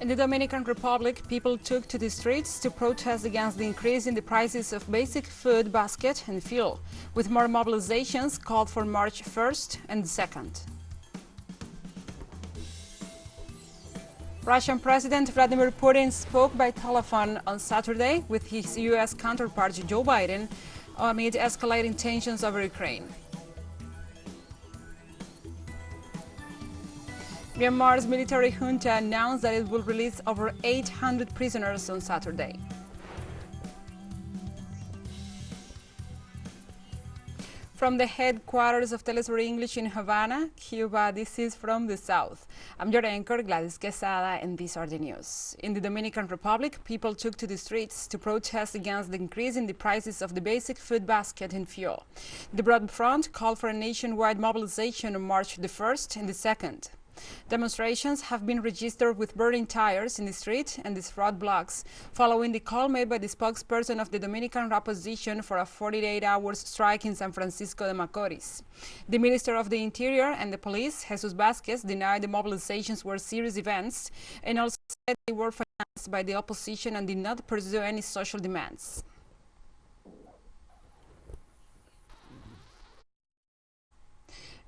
In the Dominican Republic, people took to the streets to protest against the increase in the prices of basic food basket and fuel, with more mobilizations called for March 1st and 2nd. Russian President Vladimir Putin spoke by telephone on Saturday with his U.S. counterpart Joe Biden amid escalating tensions over Ukraine. Myanmar's military junta announced that it will release over 800 prisoners on Saturday. From the headquarters of teleSUR English in Havana, Cuba, this is From the South. I'm your anchor, Gladys Quesada, and these are the news. In the Dominican Republic, people took to the streets to protest against the increase in the prices of the basic food basket and fuel. The Broad Front called for a nationwide mobilization on March the 1st and the 2nd. Demonstrations have been registered with burning tires in the street and these roadblocks, following the call made by the spokesperson of the Dominican opposition for a 48-hour strike in San Francisco de Macorís. The Minister of the Interior and the Police, Jesus Vázquez, denied the mobilizations were serious events and also said they were financed by the opposition and did not pursue any social demands.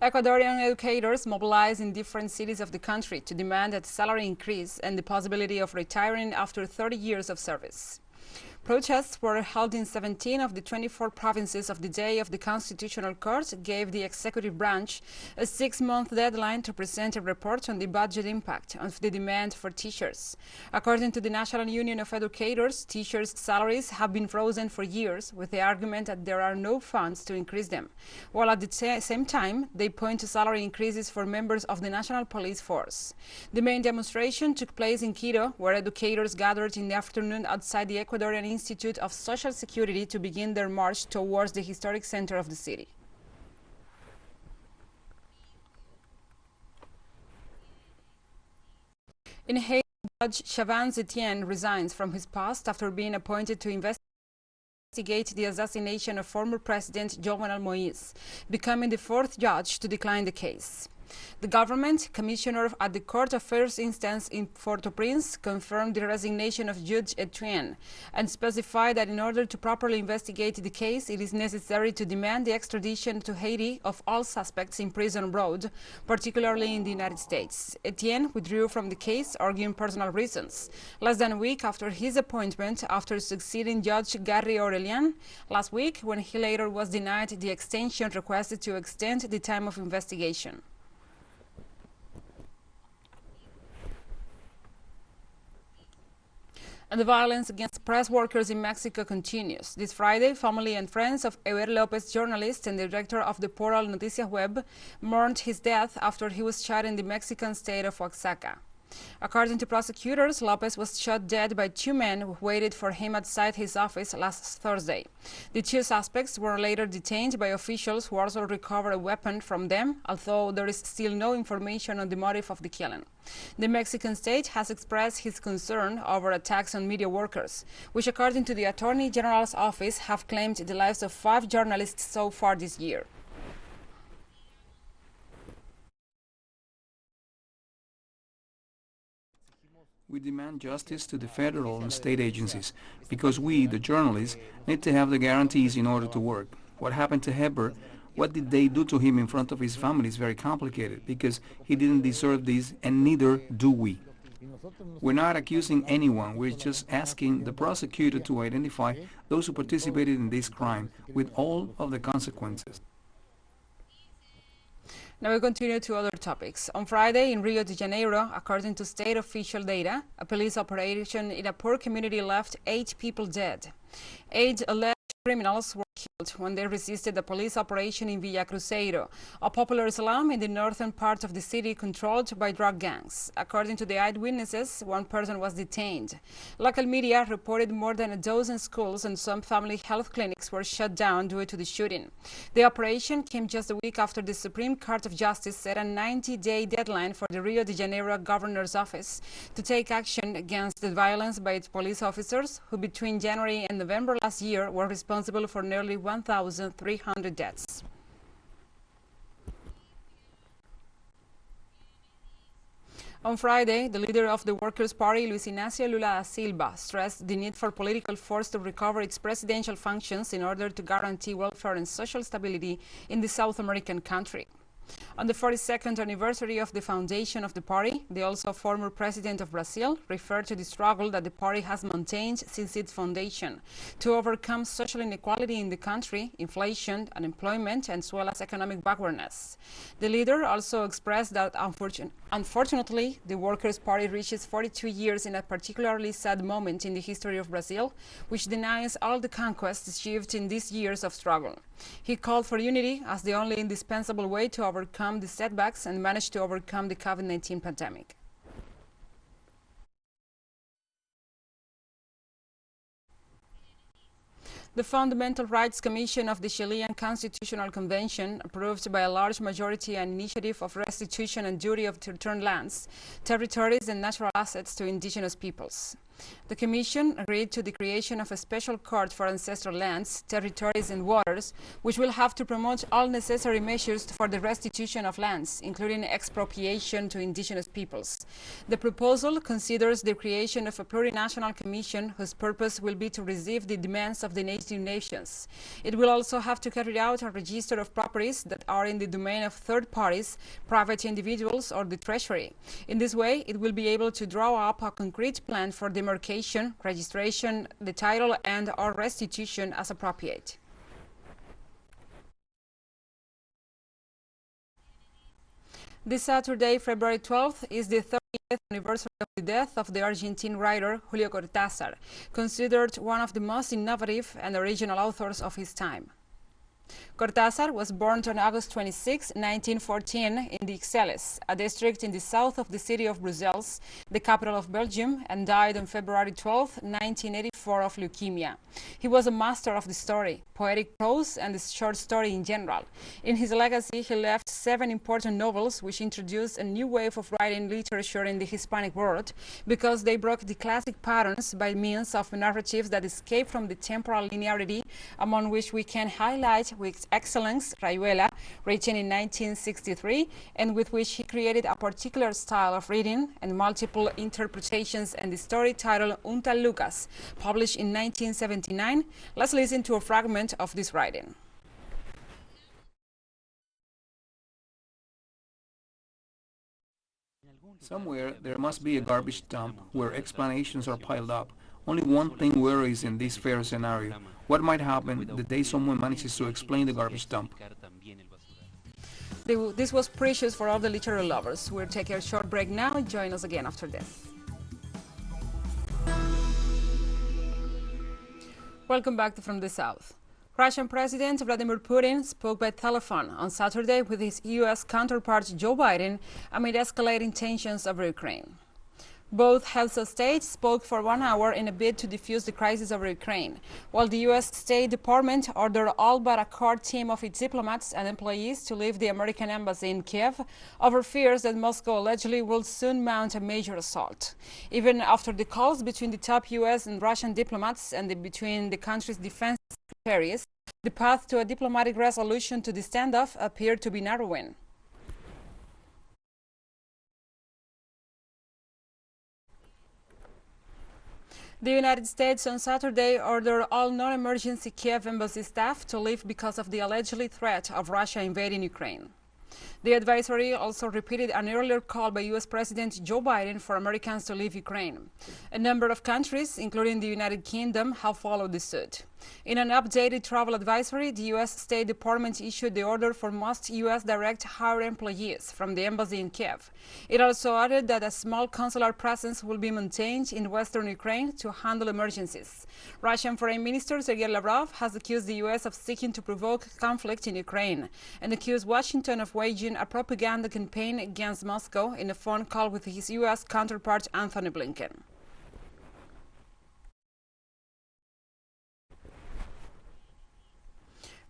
Ecuadorian educators mobilized in different cities of the country to demand a salary increase and the possibility of retiring after 30 years of service. Protests were held in 17 of the 24 provinces of the day of the Constitutional Court gave the executive branch a 6-month deadline to present a report on the budget impact of the demand for teachers. According to the National Union of Educators, teachers' salaries have been frozen for years with the argument that there are no funds to increase them, while at the same time they point to salary increases for members of the National Police Force. The main demonstration took place in Quito, where educators gathered in the afternoon outside the Ecuadorian Institute of Social Security to begin their march towards the historic center of the city. In Haiti, Judge Chavannes Etienne resigns from his post after being appointed to investigate the assassination of former President Jovenel Moïse, becoming the 4th judge to decline the case. The government commissioner at the Court of First Instance in Port-au-Prince confirmed the resignation of Judge Etienne and specified that in order to properly investigate the case, it is necessary to demand the extradition to Haiti of all suspects in prison abroad, particularly in the United States. Etienne withdrew from the case, arguing personal reasons, less than a week after his appointment after succeeding Judge Gary Aurelian last week, when he later was denied the extension requested to extend the time of investigation. And the violence against press workers in Mexico continues. This Friday, family and friends of Eber Lopez, journalist and director of the portal Noticias Web, mourned his death after he was shot in the Mexican state of Oaxaca. According to prosecutors, Lopez was shot dead by 2 men who waited for him outside his office last Thursday. The 2 suspects were later detained by officials who also recovered a weapon from them, although there is still no information on the motive of the killing. The Mexican state has expressed his concern over attacks on media workers, which according to the Attorney General's office have claimed the lives of 5 journalists so far this year. We demand justice to the federal and state agencies because we, the journalists, need to have the guarantees in order to work. What happened to Heber, what did they do to him in front of his family is very complicated because he didn't deserve this and neither do we. We're not accusing anyone, we're just asking the prosecutor to identify those who participated in this crime with all of the consequences. Now we continue to other topics. On Friday in Rio de Janeiro, according to state official data, a police operation in a poor community left 8 people dead. 8 alleged criminals were killed when they resisted a police operation in Villa Cruzeiro, a popular slum in the northern part of the city controlled by drug gangs. According to the eyewitnesses, 1 person was detained. Local media reported more than a dozen schools and some family health clinics were shut down due to the shooting. The operation came just a week after the Supreme Court of Justice set a 90-day deadline for the Rio de Janeiro governor's office to take action against the violence by its police officers, who between January and November last year were responsible for nearly 1,300 deaths. On Friday, the leader of the Workers' Party, Luis Inácio Lula da Silva, stressed the need for political force to recover its presidential functions in order to guarantee welfare and social stability in the South American country. On the 42nd anniversary of the foundation of the party, the also former president of Brazil referred to the struggle that the party has maintained since its foundation to overcome social inequality in the country, inflation, unemployment, as well as economic backwardness. The leader also expressed that unfortunately, the Workers' Party reaches 42 years in a particularly sad moment in the history of Brazil, which denies all the conquests achieved in these years of struggle. He called for unity as the only indispensable way to overcome the setbacks and manage to overcome the COVID-19 pandemic. The Fundamental Rights Commission of the Chilean Constitutional Convention approved by a large majority an initiative of restitution and duty of to return lands, territories and natural assets to indigenous peoples. The Commission agreed to the creation of a special court for ancestral lands, territories and waters, which will have to promote all necessary measures for the restitution of lands, including expropriation to indigenous peoples. The proposal considers the creation of a plurinational commission whose purpose will be to receive the demands of the native nations. It will also have to carry out a register of properties that are in the domain of third parties, private individuals or the Treasury. In this way, it will be able to draw up a concrete plan for demarcation, registration, the title and or restitution as appropriate. This Saturday, February 12th, is the 30th anniversary of the death of the Argentine writer Julio Cortázar, considered one of the most innovative and original authors of his time. Cortázar was born on August 26, 1914 in the Ixelles, a district in the south of the city of Brussels, the capital of Belgium, and died on February 12, 1984 of leukemia. He was a master of the story, poetic prose, and the short story in general. In his legacy, he left 7 important novels which introduced a new wave of writing literature in the Hispanic world because they broke the classic patterns by means of narratives that escape from the temporal linearity, among which we can highlight with excellence Rayuela, written in 1963, and with which he created a particular style of reading and multiple interpretations, and the story titled Un Tal Lucas, published in 1979. Let's listen to a fragment of this writing. Somewhere there must be a garbage dump where explanations are piled up. Only one thing worries in this fair scenario. What might happen the day someone manages to explain the garbage dump? This was precious for all the literary lovers. We'll take a short break now and join us again after this. Welcome back to From the South. Russian President Vladimir Putin spoke by telephone on Saturday with his U.S. counterpart Joe Biden amid escalating tensions over Ukraine. Both heads of state spoke for 1 hour in a bid to defuse the crisis over Ukraine, while the U.S. State Department ordered all but a core team of its diplomats and employees to leave the American embassy in Kiev over fears that Moscow allegedly will soon mount a major assault. Even after the calls between the top U.S. and Russian diplomats and between the country's defense secretaries, the path to a diplomatic resolution to the standoff appeared to be narrowing. The United States on Saturday ordered all non-emergency Kiev embassy staff to leave because of the allegedly threat of Russia invading Ukraine. The advisory also repeated an earlier call by U.S. President Joe Biden for Americans to leave Ukraine. A number of countries, including the United Kingdom, have followed the suit. In an updated travel advisory, the U.S. State Department issued the order for most U.S. direct hire employees from the embassy in Kiev. It also added that a small consular presence will be maintained in western Ukraine to handle emergencies. Russian Foreign Minister Sergei Lavrov has accused the U.S. of seeking to provoke conflict in Ukraine and accused Washington of waging a propaganda campaign against Moscow in a phone call with his U.S. counterpart Anthony Blinken.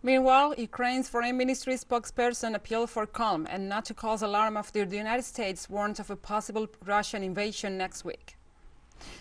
Meanwhile, Ukraine's foreign ministry spokesperson appealed for calm and not to cause alarm after the United States warned of a possible Russian invasion next week.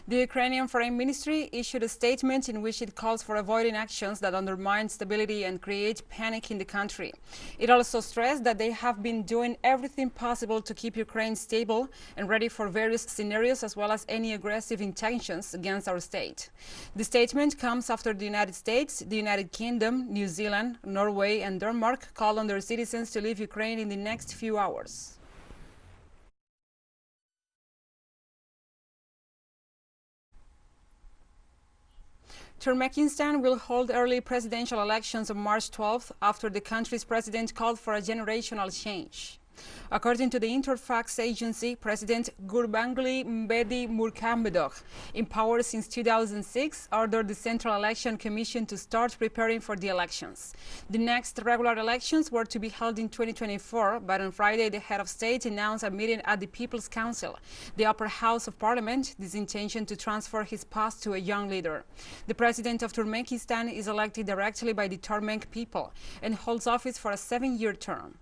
The Ukrainian Foreign Ministry issued a statement in which it calls for avoiding actions that undermine stability and create panic in the country. It also stressed that they have been doing everything possible to keep Ukraine stable and ready for various scenarios as well as any aggressive intentions against our state. The statement comes after the United States, the United Kingdom, New Zealand, Norway and Denmark called on their citizens to leave Ukraine in the next few hours. Turkmenistan will hold early presidential elections on March 12th after the country's president called for a generational change. According to the Interfax agency, President Gurbanguly Mbedi Murkambedov, in power since 2006, ordered the Central Election Commission to start preparing for the elections. The next regular elections were to be held in 2024, but on Friday the head of state announced a meeting at the People's Council, the upper house of parliament, his intention to transfer his post to a young leader. The president of Turkmenistan is elected directly by the Turkmen people and holds office for a 7-year term.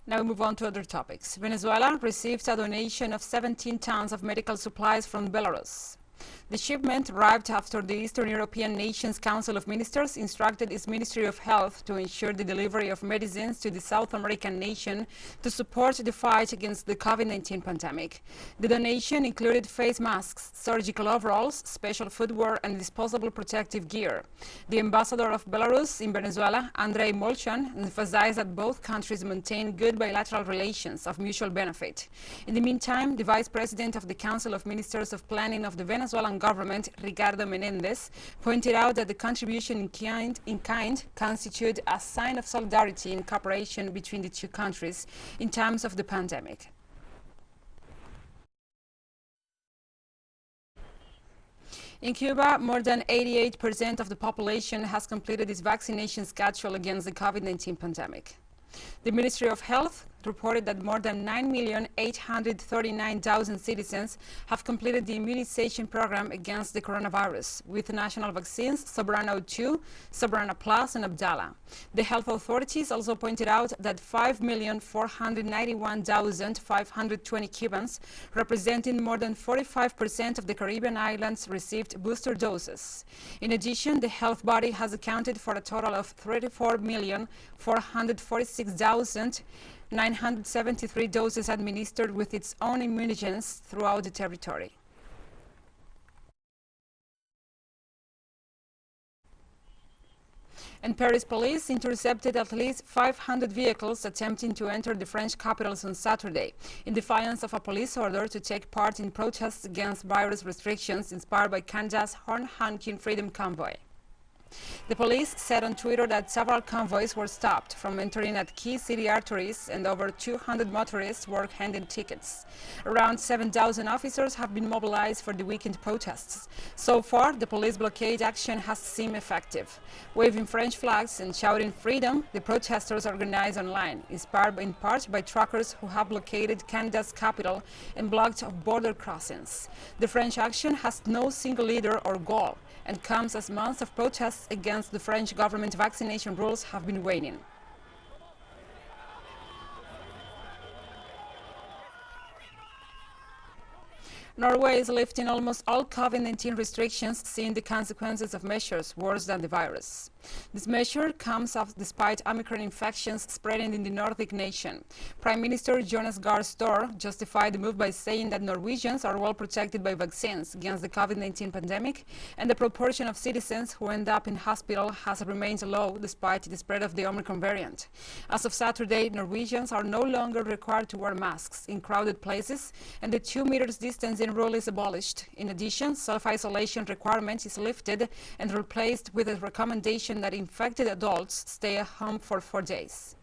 Now we move on to other topics. Venezuela received a donation of 17 tons of medical supplies from Belarus. The shipment arrived after the Eastern European Nations Council of Ministers instructed its Ministry of Health to ensure the delivery of medicines to the South American nation to support the fight against the COVID-19 pandemic. The donation included face masks, surgical overalls, special footwear, and disposable protective gear. The ambassador of Belarus in Venezuela, Andrei Molchan, emphasized that both countries maintain good bilateral relations of mutual benefit. In the meantime, the Vice President of the Council of Ministers of Planning of the Venezuelan government, Ricardo Menendez, pointed out that the contribution in kind constitute a sign of solidarity and cooperation between the two countries in times of the pandemic. In Cuba, more than 88% of the population has completed its vaccination schedule against the COVID-19 pandemic. The Ministry of Health reported that more than 9,839,000 citizens have completed the immunization program against the coronavirus with national vaccines Sobrana 2, Sobrana Plus, and Abdala. The health authorities also pointed out that 5,491,520 Cubans, representing more than 45% of the Caribbean islands, received booster doses. In addition, the health body has accounted for a total of 34,446,973 doses administered with its own immunogens throughout the territory. And Paris police intercepted at least 500 vehicles attempting to enter the French capital on Saturday, in defiance of a police order to take part in protests against virus restrictions inspired by Canada's horn-honking Freedom Convoy. The police said on Twitter that several convoys were stopped from entering at key city arteries and over 200 motorists were handed tickets. Around 7,000 officers have been mobilized for the weekend protests. So far, the police blockade action has seemed effective. Waving French flags and shouting freedom, the protesters organized online, inspired in part by truckers who have blockaded Canada's capital and blocked border crossings. The French action has no single leader or goal and comes as months of protests against the French government vaccination rules have been waning. Norway is lifting almost all COVID-19 restrictions, seeing the consequences of measures worse than the virus. This measure comes up despite Omicron infections spreading in the Nordic nation. Prime Minister Jonas Gahr Store justified the move by saying that Norwegians are well protected by vaccines against the COVID-19 pandemic, and the proportion of citizens who end up in hospital has remained low despite the spread of the Omicron variant. As of Saturday, Norwegians are no longer required to wear masks in crowded places, and the 2 meters distancing rule is abolished. In addition, self-isolation requirement is lifted and replaced with a recommendation that infected adults stay at home for 4 days.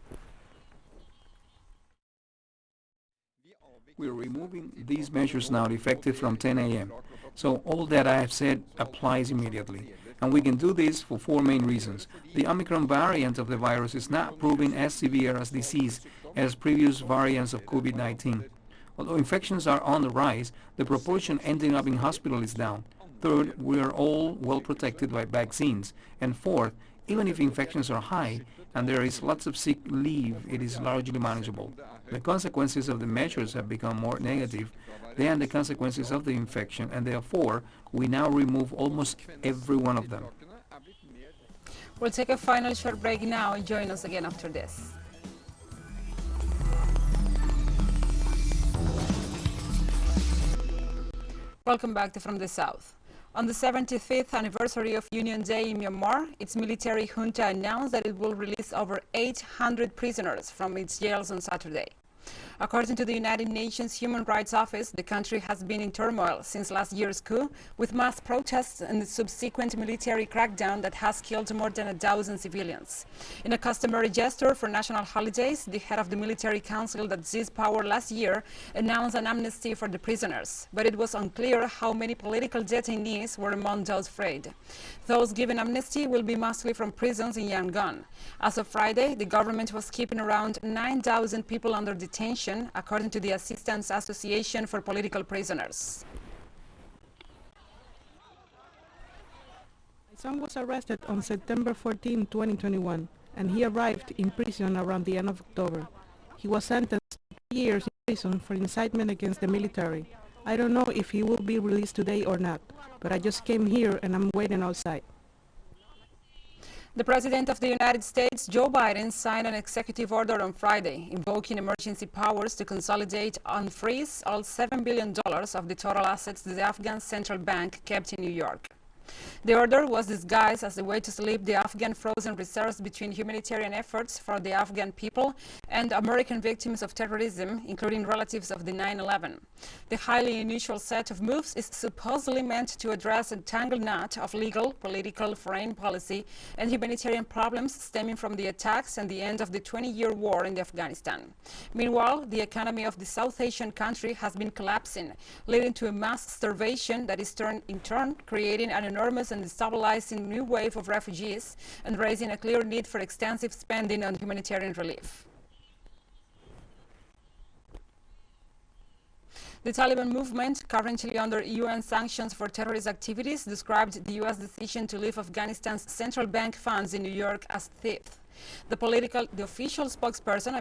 We're removing these measures now effective from 10 a.m. So all that I have said applies immediately. And we can do this for four main reasons. The Omicron variant of the virus is not proving as severe as disease as previous variants of COVID-19. Although infections are on the rise, the proportion ending up in hospital is down. Third, we are all well protected by vaccines. And fourth, even if infections are high and there is lots of sick leave, it is largely manageable. The consequences of the measures have become more negative than the consequences of the infection, and therefore we now remove almost every one of them. We'll take a final short break now and join us again after this. Welcome back to From the South. On the 75th anniversary of Union Day in Myanmar, its military junta announced that it will release over 800 prisoners from its jails on Saturday. According to the United Nations Human Rights Office, the country has been in turmoil since last year's coup, with mass protests and the subsequent military crackdown that has killed more than 1,000 civilians. In a customary gesture for national holidays, the head of the military council that seized power last year announced an amnesty for the prisoners, but it was unclear how many political detainees were among those freed. Those given amnesty will be mostly from prisons in Yangon. As of Friday, the government was keeping around 9,000 people under detention, according to the Assistance Association for Political Prisoners. My son was arrested on September 14, 2021, and he arrived in prison around the end of October. He was sentenced to 3 years in prison for incitement against the military. I don't know if he will be released today or not, but I just came here and I'm waiting outside. The President of the United States, Joe Biden, signed an executive order on Friday, invoking emergency powers to consolidate and freeze all $7 billion of the total assets the Afghan central bank kept in New York. The order was disguised as a way to slip the Afghan frozen reserves between humanitarian efforts for the Afghan people and American victims of terrorism, including relatives of the 9/11. The highly unusual set of moves is supposedly meant to address a tangled knot of legal, political, foreign policy, and humanitarian problems stemming from the attacks and the end of the 20-year war in Afghanistan. Meanwhile, the economy of the South Asian country has been collapsing, leading to a mass starvation that is in turn creating an enormous and destabilizing new wave of refugees and raising a clear need for extensive spending on humanitarian relief. The Taliban movement, currently under UN sanctions for terrorist activities, described the U.S. decision to leave Afghanistan's central bank funds in New York as theft. The official spokesperson,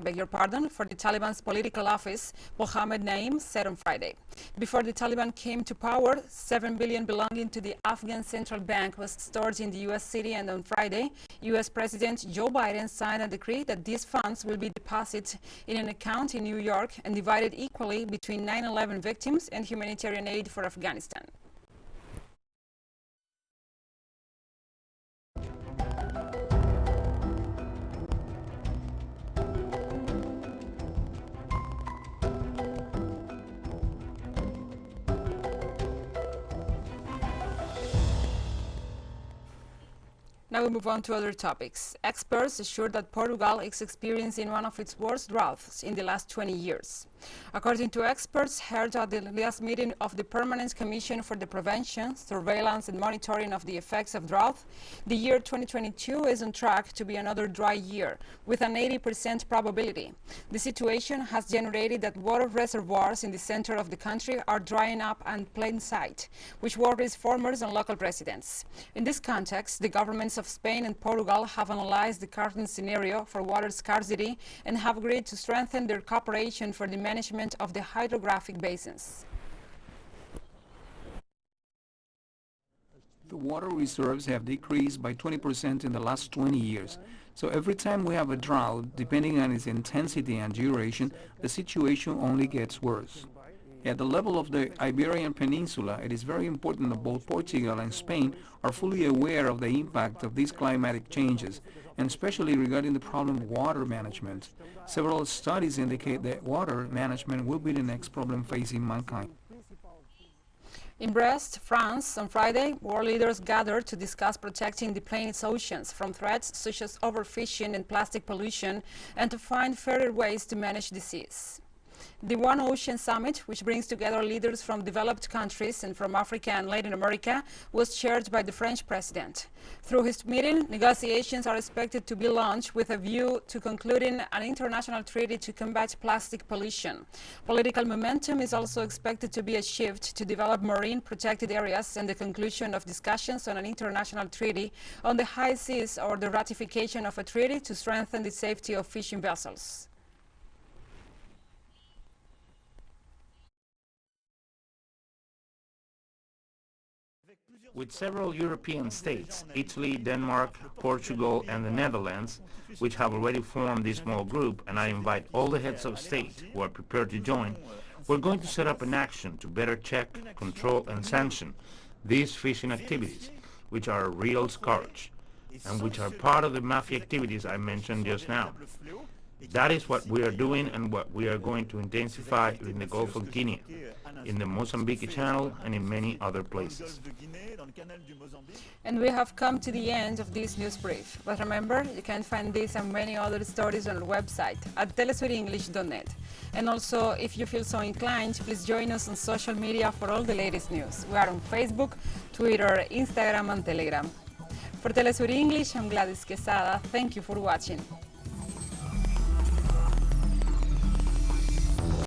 for the Taliban's political office, Mohammed Naeem, said on Friday. Before the Taliban came to power, $7 billion belonging to the Afghan central bank was stored in the U.S. city, and on Friday, U.S. President Joe Biden signed a decree that these funds will be deposited in an account in New York and divided equally between 9/11 victims and humanitarian aid for Afghanistan. Now we move on to other topics. Experts assure that Portugal is experiencing one of its worst droughts in the last 20 years. According to experts heard at the last meeting of the Permanent Commission for the Prevention, Surveillance and Monitoring of the Effects of Drought, the year 2022 is on track to be another dry year, with an 80% probability. The situation has generated that water reservoirs in the center of the country are drying up in plain sight, which worries farmers and local residents. In this context, the governments of Spain and Portugal have analyzed the current scenario for water scarcity and have agreed to strengthen their cooperation for the management of the hydrographic basins. The water reserves have decreased by 20% in the last 20 years. So every time we have a drought, depending on its intensity and duration, the situation only gets worse. At the level of the Iberian Peninsula, it is very important that both Portugal and Spain are fully aware of the impact of these climatic changes, and especially regarding the problem of water management. Several studies indicate that water management will be the next problem facing mankind. In Brest, France, on Friday, world leaders gathered to discuss protecting the planet's oceans from threats such as overfishing and plastic pollution, and to find further ways to manage the seas. The One Ocean Summit, which brings together leaders from developed countries and from Africa and Latin America, was chaired by the French president. Through his meeting, negotiations are expected to be launched with a view to concluding an international treaty to combat plastic pollution. Political momentum is also expected to be achieved to develop marine protected areas and the conclusion of discussions on an international treaty on the high seas or the ratification of a treaty to strengthen the safety of fishing vessels. With several European states, Italy, Denmark, Portugal, and the Netherlands, which have already formed this small group, and I invite all the heads of state who are prepared to join, we're going to set up an action to better check, control, and sanction these fishing activities, which are a real scourge, and which are part of the mafia activities I mentioned just now. That is what we are doing and what we are going to intensify in the Gulf of Guinea, in the Mozambique Channel, and in many other places. And we have come to the end of this news brief. But remember, you can find this and many other stories on our website at telesurenglish.net. And also, if you feel so inclined, please join us on social media for all the latest news. We are on Facebook, Twitter, Instagram, and Telegram. For Telesur English, I'm Gladys Quesada. Thank you for watching.